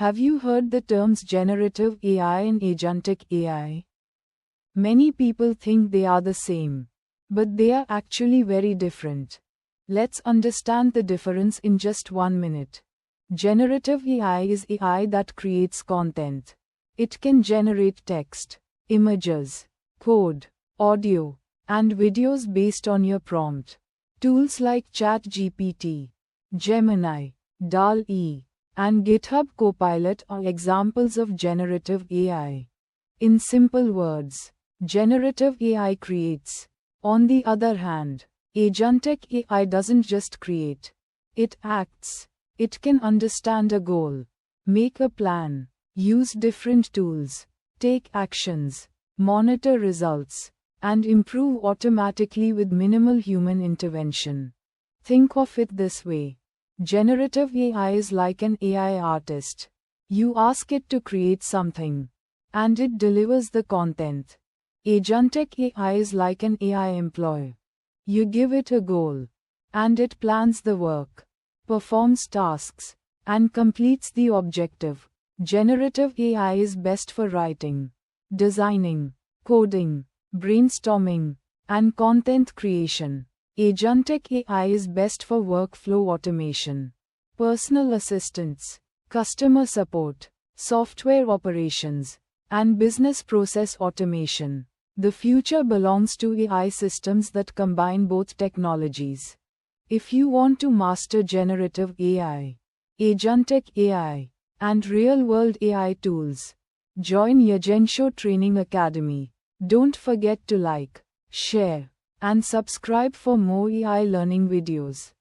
Have you heard the terms generative AI and agentic AI? Many people think they are the same, but they are actually very different. Let's understand the difference in just 1 minute. Generative AI is AI that creates content. It can generate text, images, code, audio, and videos based on your prompt. Tools like ChatGPT, Gemini, DALL-E, and GitHub Copilot are examples of generative AI. In simple words, generative AI creates. On the other hand, agentic AI doesn't just create. It acts. It can understand a goal, make a plan, use different tools, take actions, monitor results, and improve automatically with minimal human intervention. Think of it this way. Generative AI is like an AI artist. You ask it to create something, and it delivers the content. Agentic AI is like an AI employee. You give it a goal, and it plans the work, performs tasks, and completes the objective. Generative AI is best for writing, designing, coding, brainstorming, and content creation. Agentic AI is best for workflow automation, personal assistance, customer support, software operations, and business process automation. The future belongs to AI systems that combine both technologies. If you want to master generative AI, agentic AI, and real-world AI tools, join Yajentio Training Academy. Don't forget to like, share, and subscribe for more AI learning videos.